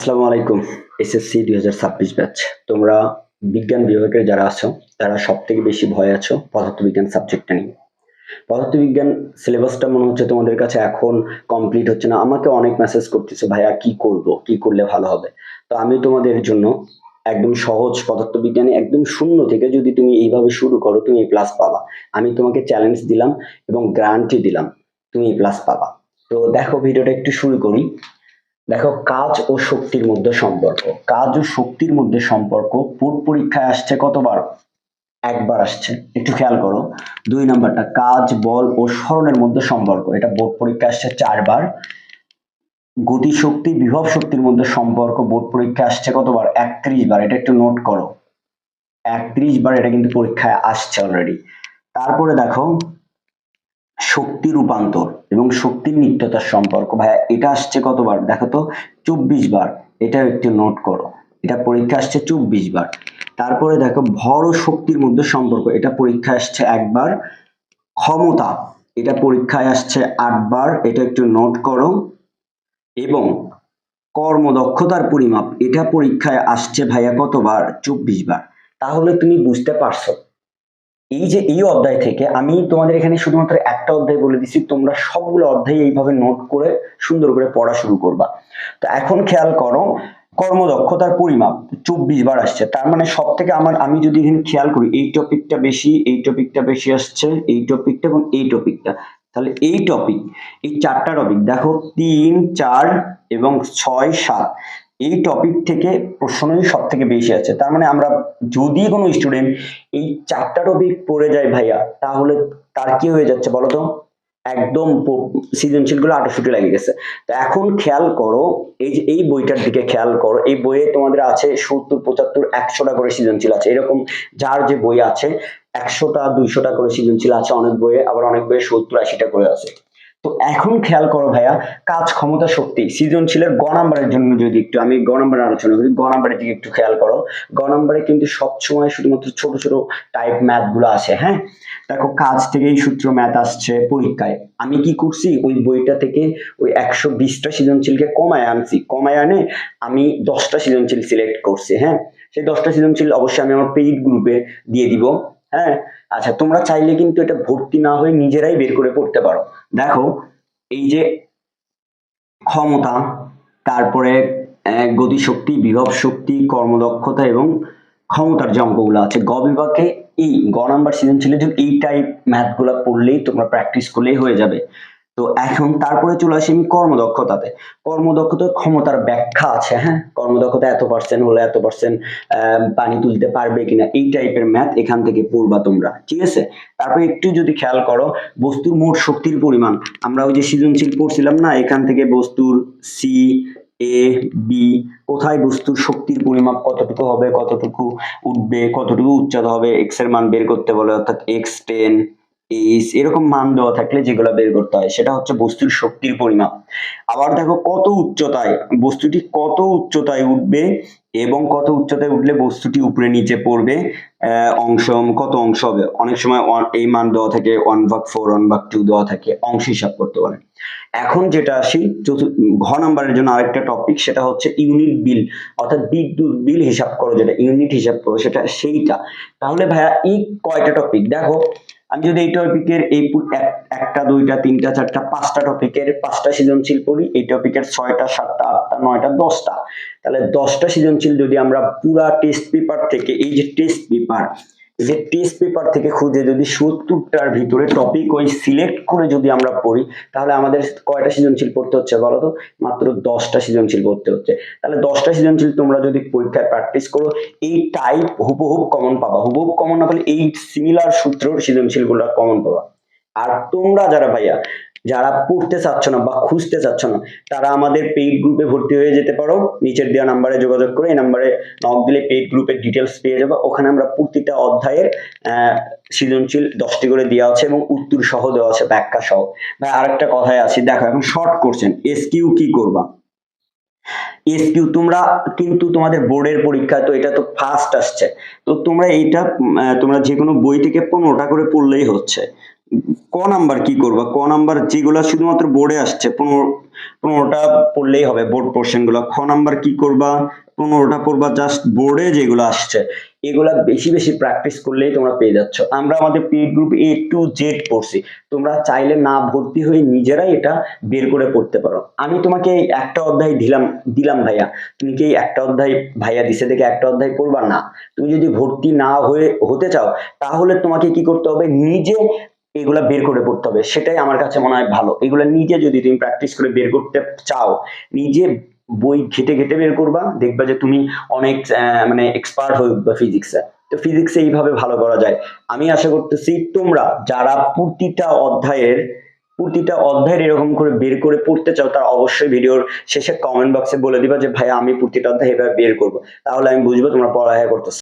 আসসালামু আলাইকুম। SSC 2026 batch. তোমরা বিজ্ঞান বিভাগের যারা আছো তারা সবথেকে বেশি ভয় আছো পদার্থবিজ্ঞান সাবজেক্টটা নিয়ে। পদার্থবিজ্ঞান সিলেবাসটা মনে হচ্ছে তোমাদের কাছে এখন কমপ্লিট হচ্ছে না। আমাকে অনেক মেসেজ করতেছে, ভাইয়া কি করব, কি করলে ভালো হবে। তো আমি তোমাদের জন্য একদম সহজ পদার্থবিজ্ঞানে একদম শূন্য থেকে যদি তুমি এইভাবে শুরু করো তুমি এ প্লাস পাবা। আমি তোমাকে চ্যালেঞ্জ দিলাম এবং গ্যারান্টি দিলাম তুমি এ প্লাস পাবা। তো দেখো ভিডিওটা একটু শুরু করি। দেখো, কাজ ও শক্তির মধ্যে সম্পর্ক। কাজ ও শক্তির মধ্যে সম্পর্ক বোর্ড পরীক্ষায় আসছে কতবার? একবার আসছে। একটু খেয়াল করো। 2 নাম্বারটা কাজ, বল ও সরণের মধ্যে সম্পর্ক, এটা বোর্ড পরীক্ষায় আসছে 4 বার। গতি শক্তি, বিভব শক্তির মধ্যে সম্পর্ক বোর্ড পরীক্ষায় আসছে কতবার? 31 বার। এটা একটু নোট করো। 31 বার এটা কিন্তু পরীক্ষায় আসছে অলরেডি। তারপরে দেখো শক্তি রূপান্তর এবং শক্তির নিত্যতার সম্পর্ক, ভাইয়া এটা আসছে কতবার? দেখো তো 24 বার। এটা একটু নোট করো, এটা পরীক্ষা আসছে 24 বার। তারপরে দেখো ভর ও শক্তির মধ্যে সম্পর্ক, এটা পরীক্ষা আসছে একবার। ক্ষমতা, এটা পরীক্ষায় আসছে 8 বার, এটা একটু নোট করো। এবং কর্মদক্ষতার পরিমাপ, এটা পরীক্ষায় আসছে ভাইয়া কতবার? 24 বার। তাহলে তুমি বুঝতে পারছো এই যে এই অধ্যায় থেকে আমি তোমাদের এখানে শুধুমাত্র একটা অধ্যায় বলে দিচ্ছি, তোমরা সবগুলো অধ্যায় এইভাবে নোট করে সুন্দর করে পড়া শুরু করবা। তো এখন খেয়াল করো, কর্মদক্ষতার পরিমাপ 24 বার আসছে। তার মানে সব থেকে আমি যদি এখানে খেয়াল করি এই টপিকটা বেশি, এই টপিকটা বেশি আসছে, এই টপিকটা এবং এই টপিকটা। তাহলে এই টপিক, এই 4টা টপিক দেখো 3, 4 এবং 6, 7, এই টপিক থেকে প্রশ্নই সব থেকে বেশি আছে। তার মানে আমরা যদি কোনো স্টুডেন্ট এই 4টা টপিক পড়ে যায় ভাইয়া, তাহলে তার কি হয়ে যাচ্ছে বলতো? একদম সৃজনশীল গুলো আটোশুটি লেগে গেছে। তো এখন খেয়াল করো, এই যে এই বইটার দিকে খেয়াল করো। এই বইয়ে তোমাদের আছে 70, 75, 100টা করে সৃজনশীল আছে। এরকম যার যে বই আছে 100টা 200টা করে সৃজনশীল আছে অনেক বইয়ে, আবার অনেক বইয়ে 70, 80টা করে আছে। তো এখন খেয়াল করো ভাইয়া, কাজ, ক্ষমতা, শক্তি সৃজনশীলের গ নাম্বারের জন্য যদি একটু আমি গ নাম্বারে আলোচনা করি, গ নাম্বারের দিকে একটু খেয়াল করো। গ নাম্বারে কিন্তু সবসময় শুধুমাত্র ছোট ছোট টাইপ ম্যাথ গুলো আসে। হ্যাঁ, দেখো কাজ থেকে এই সূত্র ম্যাথ আসছে পরীক্ষায়। আমি কি করছি, ওই বইটা থেকে ওই 120টা সৃজনশীলকে কমায় আনছি, কমায় আনে আমি 10টা সৃজনশীল সিলেক্ট করছি। হ্যাঁ, সেই 10টা সৃজনশীল অবশ্যই আমি আমার পেইড গ্রুপে দিয়ে দিব। হ্যাঁ, আচ্ছা তোমরা চাইলে কিন্তু এটা ভর্তি না হয়ে নিজেরাই বের করে পড়তে পারো। দেখো এই যে ক্ষমতা, তারপরে গতিশক্তি, বিভব শক্তি, কর্মদক্ষতা এবং ক্ষমতার যে অঙ্কগুলো আছে গ বিভাগে, এই গ নাম্বার সৃজনশীলের জন্য এই টাইপ ম্যাথ গুলা পড়লেই তোমরা প্র্যাকটিস করলেই হয়ে যাবে। তো এখন তারপরে চলে আসি আমি কর্মদক্ষতাতে। কর্মদক্ষতার ক্ষমতার ব্যাখ্যা আছে। হ্যাঁ, কর্মদক্ষতা এত পার্সেন্ট হলে এত পার্সেন্ট পানি তুলতে পারবে কিনা, এই টাইপের ম্যাথ এখান থেকে পড়বা তোমরা, ঠিক আছে। তারপরে একটু যদি খেয়াল করো, বস্তুর মোট শক্তির পরিমাণ, আমরা ওই যে সৃজনশীল পড়ছিলাম না, এখান থেকে বস্তুর সি, এ, বি, কোথায় বস্তুর শক্তির পরিমাপ কতটুকু হবে, কতটুকু উঠবে, কতটুকু উচ্চতা হবে, এক্স এর মান বের করতে বলে, অর্থাৎ x10, এরকম মান দেওয়া থাকলে যেগুলো বের করতে হয় সেটা হচ্ছে বস্তুর শক্তির পরিমাপ। আবার দেখো কত উচ্চতায় বস্তুটি কত উচ্চতায় উঠবে এবং কত উচ্চতায় উঠলে বস্তুটি উপরে নিচে পড়বে, অংশ কত অংশ হবে। অনেক সময় এই মান দেওয়া থাকে 1/4, 1/2 দেওয়া থাকে, অংশ হিসাব করতে বলে। এখন যেটা আসি ঘ নাম্বারের জন্য আরেকটা টপিক, সেটা হচ্ছে ইউনিট বিল, অর্থাৎ বিদ্যুৎ বিল হিসাব করো, যেটা ইউনিট হিসাব করো সেটা সেইটা। তাহলে ভাইয়া এই কয়টা টপিক দেখো, আমি যদি এই টপিকের এই একটা, দুইটা, তিনটা, চারটা, 5টা টপিকের 5টা সৃজনশীল পড়ি, এই টপিকের 6টা, 7টা, 8টা, 9টা, 10টা, তাহলে 10টা সৃজনশীল যদি আমরা পুরা টেস্ট পেপার থেকে, এই যে টেস্ট পেপার, এই যে টেস্ট পেপার থেকে খুঁজে যদি 70টার ভিতরে টপিক ওই সিলেক্ট করে যদি আমরা পড়ি, তাহলে আমাদের কয়টা সৃজনশীল পড়তে হচ্ছে বলো তো? মাত্র 10টা সৃজনশীল পড়তে হচ্ছে। তাহলে 10টা সৃজনশীল তোমরা যদি পরীক্ষায় প্র্যাকটিস করো, এই টাইপ হুবহুব কমন পাবা। হুবহুব কমন না পেলে এই সিমিলার সূত্রের সৃজনশীল গুলো কমন পাবা। আর তোমরা যারা ভাইয়া যারা পড়তে চাচ্ছ না বা খুঁজতে চাচ্ছ না, তারা আমাদের পেইড গ্রুপে ভর্তি হয়ে যেতে পারো। নিচের দেওয়া নাম্বারে যোগাযোগ করে, এই নাম্বারে নক দিলে পেইড গ্রুপের ডিটেলস পেয়ে যাবে। ওখানে আমরা প্রতিটা অধ্যায়ের সৃজনশীল 10টি করে দেওয়া আছে এবং উত্তর সহ দেওয়া আছে, ব্যাখ্যা সহ। ভাই আরেকটা কথায় আছি, দেখো এখন শর্ট কোশ্চেন এসকিউ কি করবা। এসকিউ তোমরা কিন্তু তোমাদের বোর্ডের পরীক্ষা তো এটা তো ফার্স্ট আসছে, তো তোমরা এইটা তোমরা যে কোনো বই থেকে 15টা করে পড়লেই হচ্ছে। ক নাম্বার কি করবা, ক নাম্বার যেগুলা শুধুমাত্র বোর্ডে আসছে 15টা পড়লেই হবে বোর্ড পোর্শন গুলো। খ নাম্বার কি করবা, 15টা পড়বা জাস্ট বোর্ডে যেগুলো আসছে, এগুলা বেশি বেশি প্র্যাকটিস করলেই তোমরা পেয়ে যাচ্ছ। আমরা আমাদের paid group A to Z পড়ছি, তোমরা চাইলে না ভর্তি হয়ে নিজেরাই এটা বের করে পড়তে পারো। আমি তোমাকে এই একটা অধ্যায় দিলাম ভাইয়া, তুমি কি এই একটা অধ্যায় ভাইয়া দিছে দেখে একটা অধ্যায় পড়বা না? তুমি যদি ভর্তি না হতে চাও, তাহলে তোমাকে কি করতে হবে, নিজে এগুলা বের করে পড়তে হবে। সেটাই আমার কাছে মনে হয় ভালো। এগুলা নিজে যদি তুমি প্র্যাকটিস করে বের করতে চাও, নিজে বই ঘেটে ঘেটে বের করবা, দেখবা যে তুমি অনেক মানে এক্সপার্ট হয়ে উঠবা ফিজিক্সে। তো ফিজিক্সে এইভাবে ভালো করা যায়। আমি আশা করতেছি তোমরা যারা প্রতিটা অধ্যায়ের এরকম করে বের করে পড়তে চাও, তারা অবশ্যই ভিডিওর শেষে কমেন্ট বক্সে বলে দিবা যে ভাই আমি প্রতিটা অধ্যায় এভাবে বের করবো, তাহলে আমি বুঝবো তোমরা পড়ালেখা করতেছো।